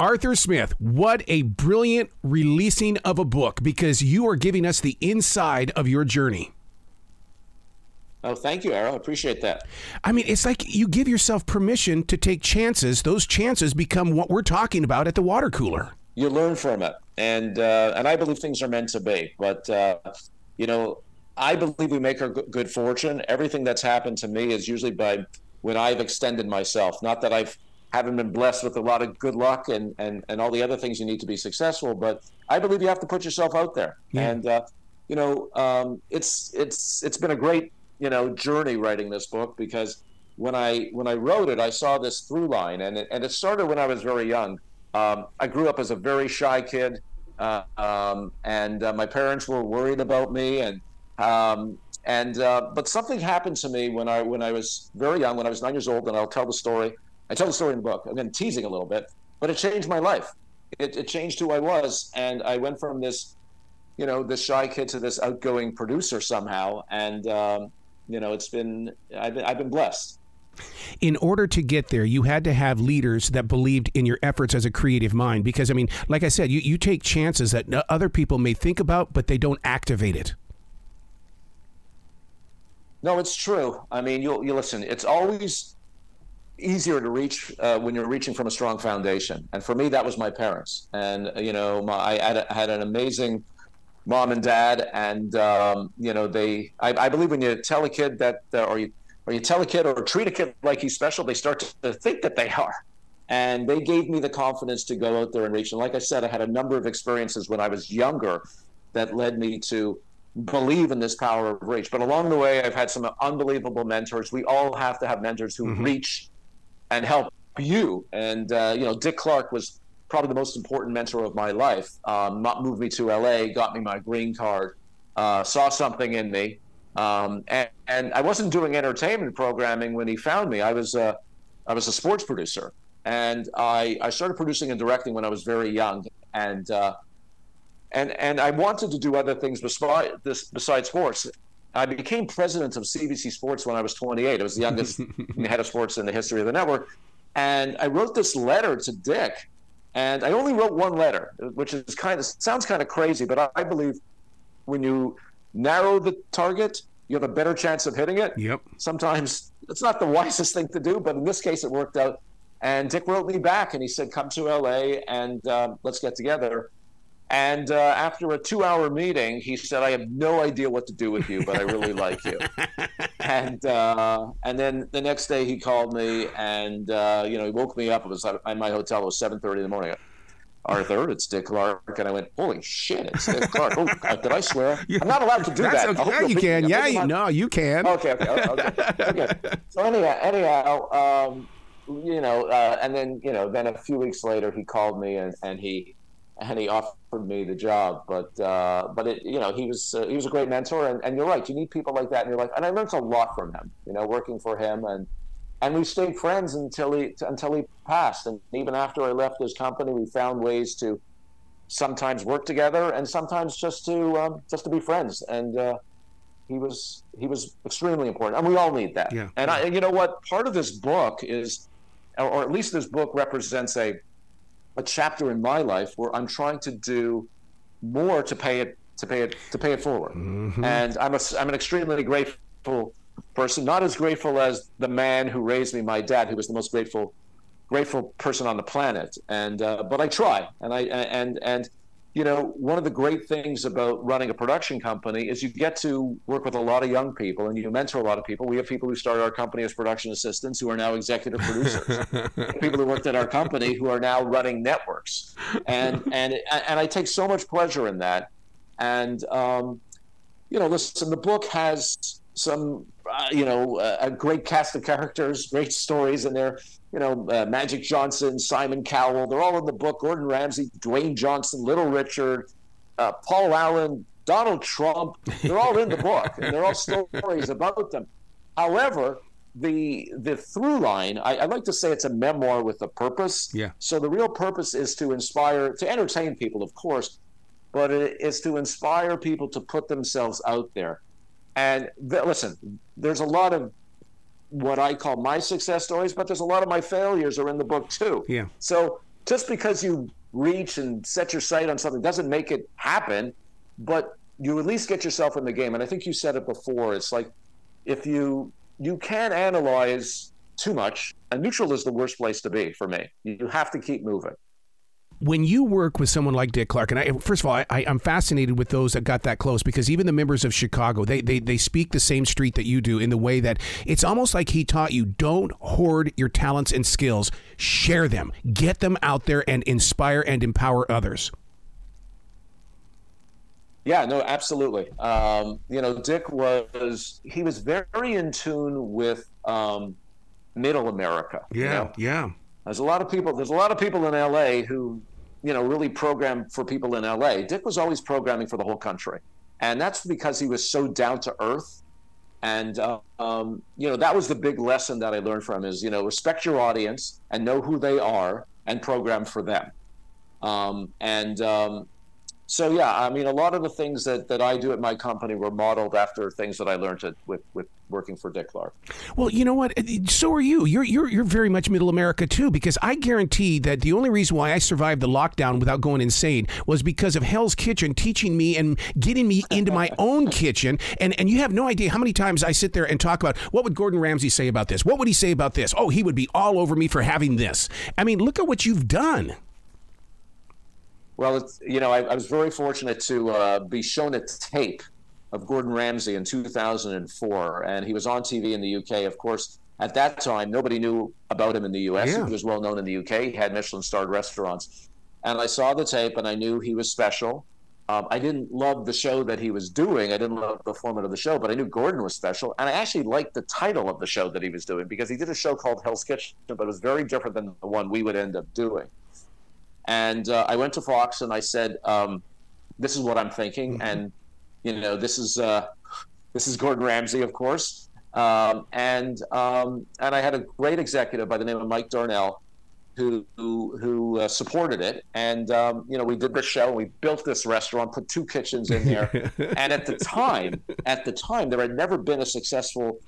Arthur Smith, what a brilliant releasing of a book, because you are giving us the inside of your journey. Oh, thank you, Arrow. I appreciate that. I mean, it's like you give yourself permission to take chances. Those chances become what we're talking about at the water cooler. You learn from it. And I believe things are meant to be. But, I believe we make our good fortune. Everything that's happened to me is usually by when I've extended myself. Not that haven't been blessed with a lot of good luck and all the other things you need to be successful, but I believe you have to put yourself out there. Yeah. And it's been a great journey writing this book, because when I wrote it, I saw this through line, and it started when I was very young. I grew up as a very shy kid, and my parents were worried about me, but something happened to me when I was very young, when I was 9 years old, and I'll tell the story. I tell the story in the book. Again, teasing a little bit, but it changed my life. It changed who I was, and I went from this shy kid to this outgoing producer somehow, and I've been blessed. In order to get there, you had to have leaders that believed in your efforts as a creative mind, because, I mean, like I said, you take chances that other people may think about, but they don't activate it. No, it's true. I mean, you listen, it's always easier to reach when you're reaching from a strong foundation. And for me, that was my parents. And, I had an amazing mom and dad. And, I believe when you tell a kid that, or you tell a kid or treat a kid like he's special, they start to think that they are. And they gave me the confidence to go out there and reach. And like I said, I had a number of experiences when I was younger that led me to believe in this power of reach. But along the way, I've had some unbelievable mentors. We all have to have mentors who reach and help you. And, Dick Clark was probably the most important mentor of my life. Moved me to LA, got me my green card, saw something in me. And I wasn't doing entertainment programming when he found me. I was a sports producer, and I started producing and directing when I was very young. And I wanted to do other things besides sports. I became president of CBC Sports when I was 28. I was the youngest head of sports in the history of the network. And I wrote this letter to Dick, and I only wrote one letter, which is sounds kind of crazy, but I believe when you narrow the target, you have a better chance of hitting it. Yep. Sometimes it's not the wisest thing to do, but in this case, it worked out. And Dick wrote me back, and he said, "Come to LA and let's get together." And after a 2-hour meeting, he said, "I have no idea what to do with you, but I really like you." And then the next day he called me, and he woke me up. It was in my hotel. It was 7:30 in the morning. "Arthur, it's Dick Clark." And I went, "Holy shit, it's Dick Clark." Oh, did I swear? I'm not allowed to do that. Okay. Yeah, you can. Yeah, you can. Okay. So anyhow, and then a few weeks later he called me and he offered me the job. But he was a great mentor, and you're right, you need people like that in your life. And I learned a lot from him, working for him, and we stayed friends until he passed. And even after I left his company, we found ways to sometimes work together and sometimes just to be friends. And he was extremely important, and we all need that. Yeah. And you know what? Part of this book is, or at least this book represents a chapter in my life where I'm trying to do more to pay it forward. Mm-hmm. And I'm an extremely grateful person, not as grateful as the man who raised me, my dad, who was the most grateful person on the planet. And but I try, and one of the great things about running a production company is you get to work with a lot of young people, and you mentor a lot of people. We have people who started our company as production assistants who are now executive producers. People who worked at our company who are now running networks, and I take so much pleasure in that. And listen, the book has some a great cast of characters, great stories in there. Magic Johnson, Simon Cowell, they're all in the book. Gordon Ramsay, Dwayne Johnson, Little Richard, Paul Allen, Donald Trump, they're all in the book, and they're all stories about them. However, the through line, I like to say it's a memoir with a purpose. Yeah. So the real purpose is to inspire, to entertain people, of course, but it is to inspire people to put themselves out there. And listen, there's a lot of what I call my success stories, but there's a lot of my failures are in the book too. Yeah. So just because you reach and set your sight on something doesn't make it happen, but you at least get yourself in the game. And I think you said it before. It's like, if you can't analyze too much, and neutral is the worst place to be for me. You have to keep moving. When you work with someone like Dick Clark, and first of all, I'm fascinated with those that got that close, because even the members of Chicago, they speak the same street that you do, in the way that it's almost like he taught you, don't hoard your talents and skills, share them, get them out there and inspire and empower others. Yeah, no, absolutely. Dick was very in tune with middle America. Yeah. There's a lot of people in LA who, really program for people in LA. Dick was always programming for the whole country. And that's because he was so down to earth. And, that was the big lesson that I learned from is, respect your audience and know who they are and program for them. So, yeah, I mean, a lot of the things that I do at my company were modeled after things that I learned with working for Dick Clark. Well, you know what? So are you. You're very much middle America, too, because I guarantee that the only reason why I survived the lockdown without going insane was because of Hell's Kitchen teaching me and getting me into my own kitchen. And you have no idea how many times I sit there and talk about, what would Gordon Ramsay say about this? What would he say about this? Oh, he would be all over me for having this. I mean, look at what you've done. Well, I was very fortunate to be shown a tape of Gordon Ramsay in 2004, and he was on TV in the UK. Of course, at that time, nobody knew about him in the US. Yeah. He was well known in the UK. He had Michelin-starred restaurants. And I saw the tape, and I knew he was special. I didn't love the show that he was doing. I didn't love the format of the show, but I knew Gordon was special. And I actually liked the title of the show that he was doing, because he did a show called Hell's Kitchen, but it was very different than the one we would end up doing. And I went to Fox and I said, this is what I'm thinking. Mm-hmm. And, this is Gordon Ramsay, of course. And I had a great executive by the name of Mike Darnell who supported it. And, we did this show, and we built this restaurant, put 2 kitchens in there. And at the time, there had never been a successful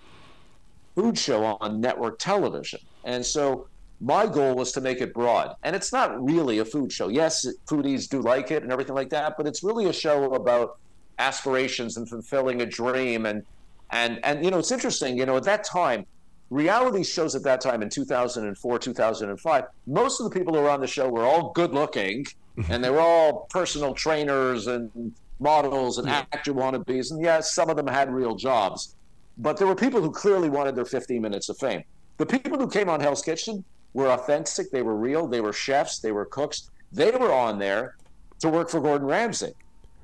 food show on network television. And so my goal was to make it broad. And it's not really a food show. Yes, foodies do like it and everything like that, but it's really a show about aspirations and fulfilling a dream. And it's interesting, at that time, reality shows at that time in 2004, 2005, most of the people who were on the show were all good looking, and they were all personal trainers and models and actor wannabes. And yes, some of them had real jobs, but there were people who clearly wanted their 15 minutes of fame. The people who came on Hell's Kitchen were authentic, they were real, they were chefs, they were cooks. They were on there to work for Gordon Ramsay.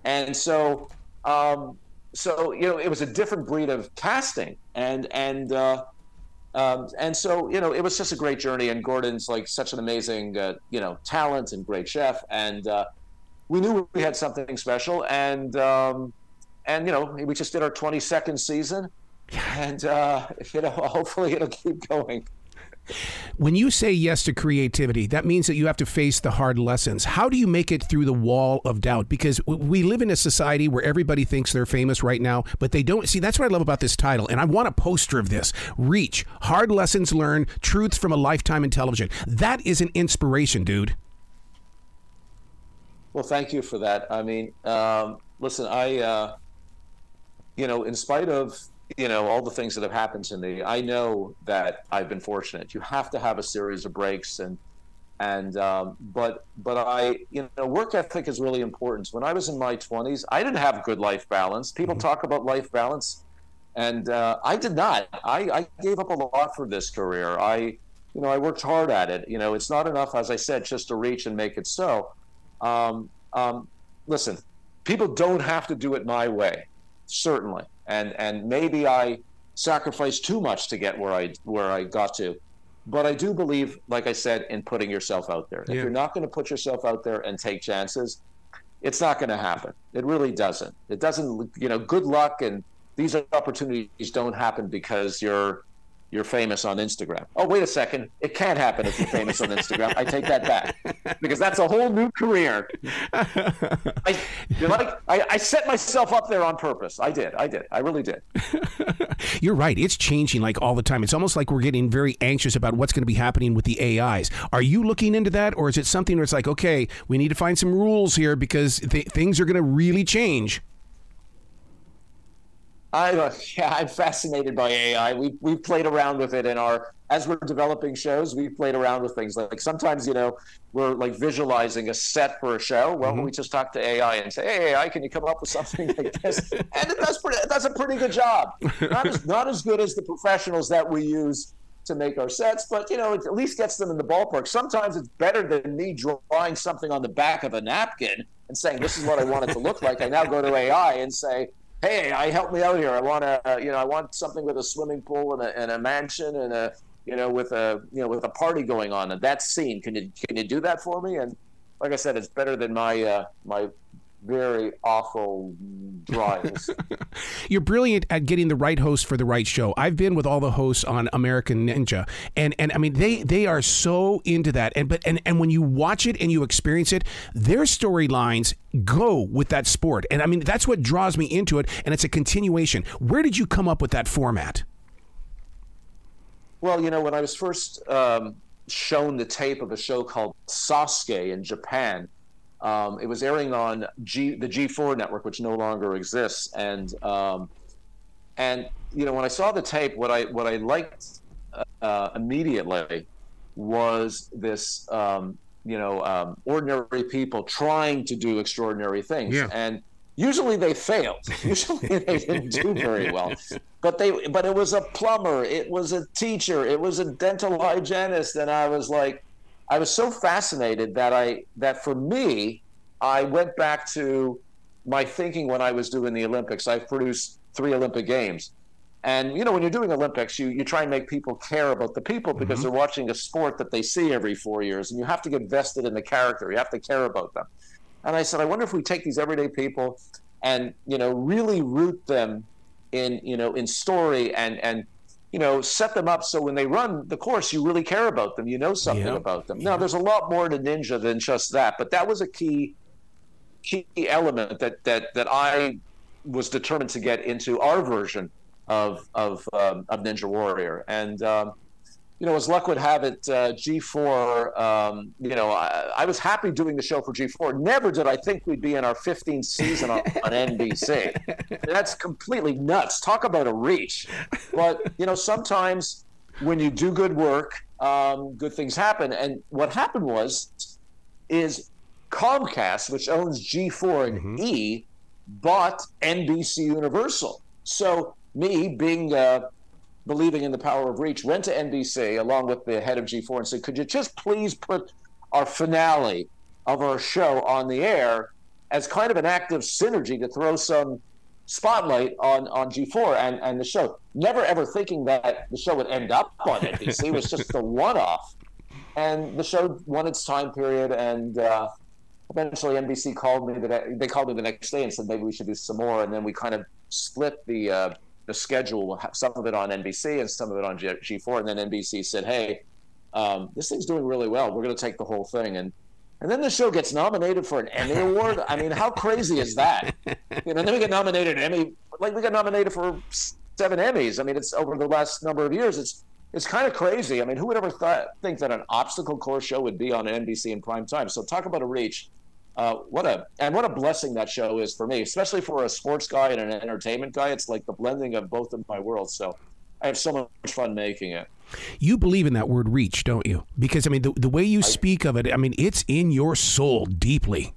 And so it was a different breed of casting. And so, it was just a great journey. And Gordon's like such an amazing, talent and great chef. And we knew we had something special. And we just did our 22nd season. And, hopefully it'll keep going. When you say yes to creativity, that means that you have to face the hard lessons. How do you make it through the wall of doubt? Because we live in a society where everybody thinks they're famous right now, but they don't. See, that's what I love about this title, and I want a poster of this. Reach, hard lessons learned, truths from a lifetime in television. That is an inspiration, dude. Well, thank you for that. I mean, listen, in spite of all the things that have happened to me, I know that I've been fortunate. You have to have a series of breaks, but I, work ethic is really important. When I was in my 20s, I didn't have good life balance. People talk about life balance, and I did not. I gave up a lot for this career. I worked hard at it. It's not enough, as I said, just to reach and make it so. Listen, people don't have to do it my way, certainly. And maybe I sacrificed too much to get where I got to. But I do believe, like I said, in putting yourself out there. If you're not going to put yourself out there and take chances, it's not going to happen. It really doesn't. It doesn't, good luck, and these opportunities don't happen because you're you're famous on Instagram. Oh, wait a second. It can't happen if you're famous on Instagram. I take that back, because that's a whole new career. I set myself up there on purpose. I did. I really did. You're right. It's changing like all the time. It's almost like we're getting very anxious about what's going to be happening with the AIs. Are you looking into that, or is it something where it's like, okay, we need to find some rules here because things are going to really change? I'm fascinated by AI. We've played around with it as we're developing shows. We've played around with things like sometimes, we're like visualizing a set for a show. Well, we just talk to AI and say, "Hey, AI, can you come up with something like this?" And it does a pretty good job. Not as good as the professionals that we use to make our sets, but it at least gets them in the ballpark. Sometimes it's better than me drawing something on the back of a napkin and saying, "This is what I want it to look like." I now go to AI and say, "Hey, help me out here. I want I want something with a swimming pool and a mansion and with a party going on, and that scene. Can you do that for me?" And like I said, it's better than my very awful drawings. You're brilliant at getting the right host for the right show. I've been with all the hosts on American Ninja, and I mean they are so into that. And when you watch it and you experience it, their storylines go with that sport. And I mean that's what draws me into it, and it's a continuation. Where did you come up with that format? Well, when I was first shown the tape of a show called Sasuke in Japan, it was airing on the G4 network, which no longer exists. And when I saw the tape, what I liked immediately was this, ordinary people trying to do extraordinary things. Yeah. And usually they failed. Usually they didn't do very well. But it was a plumber, it was a teacher, it was a dental hygienist, and I was so fascinated that for me, I went back to my thinking when I was doing the Olympics. I've produced 3 Olympic Games. And, when you're doing Olympics, you try and make people care about the people because they're watching a sport that they see every 4 years. And you have to get vested in the character. You have to care about them. And I said, I wonder if we take these everyday people and, really root them in story and set them up so when they run the course, you really care about them. You know something about them. Now, there's a lot more to Ninja than just that, but that was a key element that I was determined to get into our version of Ninja Warrior. And as luck would have it, G4, I was happy doing the show for G4. Never did I think we'd be in our 15th season on NBC. That's completely nuts. Talk about a reach. But, sometimes when you do good work, good things happen. And what happened is Comcast, which owns G4 and E, bought NBC Universal. So me being... believing in the power of reach, went to NBC along with the head of G4 and said, could you just please put our finale of our show on the air as kind of an act of synergy to throw some spotlight on G4 and the show. Never ever thinking that the show would end up on NBC. It was just a one-off. And the show won its time period, and eventually NBC called me. They called me the next day and said maybe we should do some more, and then we kind of split the schedule, some of it on NBC and some of it on G4, and then NBC said, hey, this thing's doing really well. We're going to take the whole thing. And then the show gets nominated for an Emmy Award. I mean, how crazy is that? Then we get nominated Emmy, we got nominated for 7 Emmys. I mean, it's over the last number of years. It's kind of crazy. I mean, who would ever think that an obstacle course show would be on NBC in prime time? So talk about a reach. What a blessing that show is for me, especially for a sports guy and an entertainment guy. It's like the blending of both of my worlds. So I have so much fun making it. You believe in that word reach, don't you? Because, I mean, the way you speak of it, I mean, it's in your soul deeply.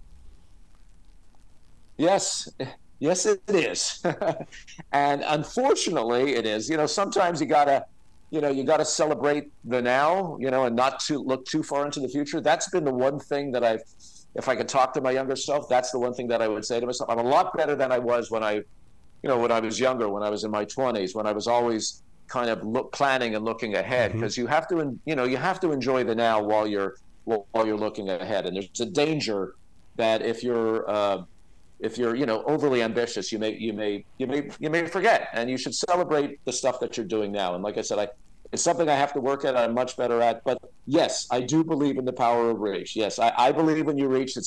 Yes, it is. And unfortunately, it is. Sometimes you gotta celebrate the now, and not look too far into the future. That's been the one thing that if I could talk to my younger self, that's the one thing that I would say to myself. I'm a lot better than I was when I was younger, when I was in my 20s, when I was always kind of planning and looking ahead, because you have to enjoy the now while you're looking ahead. And there's a danger that if you're overly ambitious, you may forget, and you should celebrate the stuff that you're doing now. And like I said, It's something I have to work at. I'm much better at. But yes, I do believe in the power of reach. Yes, I believe when you reach,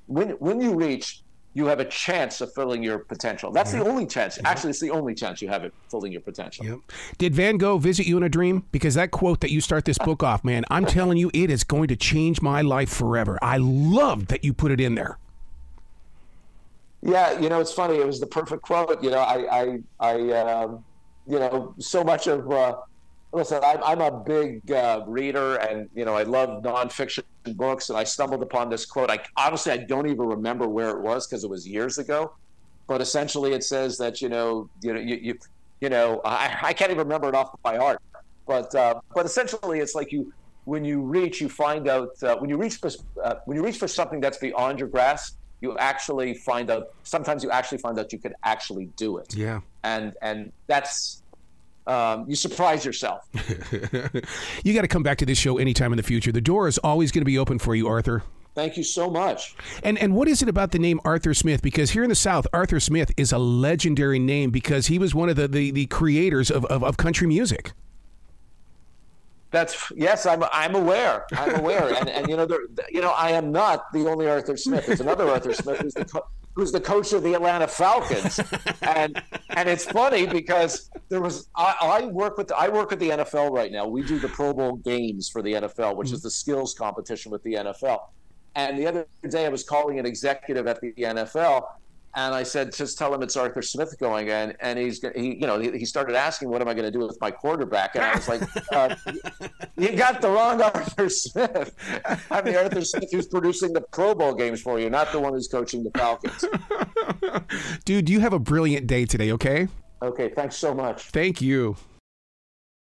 when you reach, you have a chance of filling your potential. That's the only chance. Actually, it's the only chance you have of filling your potential. Yep. Did Van Gogh visit you in a dream? Because that quote that you start this book off, man, I'm telling you, it is going to change my life forever. I love that you put it in there. Yeah, it's funny. It was the perfect quote. So much of listen, I'm a big reader, and I love nonfiction books, and I stumbled upon this quote. Honestly, I don't even remember where it was because it was years ago. But essentially, it says that I can't even remember it off by heart. But essentially, it's like when you reach, you find out when you reach for something that's beyond your grasp. Sometimes you actually find out you can actually do it. Yeah. And that's, you surprise yourself. You got to come back to this show anytime in the future. The door is always going to be open for you, Arthur. Thank you so much. And what is it about the name Arthur Smith? Because here in the South, Arthur Smith is a legendary name because he was one of the creators of country music. Yes, I'm aware. I'm aware, and I am not the only Arthur Smith. There's another Arthur Smith who's the coach of the Atlanta Falcons, and it's funny because I work with the NFL right now. We do the Pro Bowl games for the NFL, which is the skills competition with the NFL. And the other day, I was calling an executive at the NFL. And I said, just tell him it's Arthur Smith going in. And he started asking, what am I going to do with my quarterback? And I was like, you got the wrong Arthur Smith. I'm the Arthur Smith who's producing the Pro Bowl games for you, not the one who's coaching the Falcons. Dude, you have a brilliant day today, okay? Okay, thanks so much. Thank you.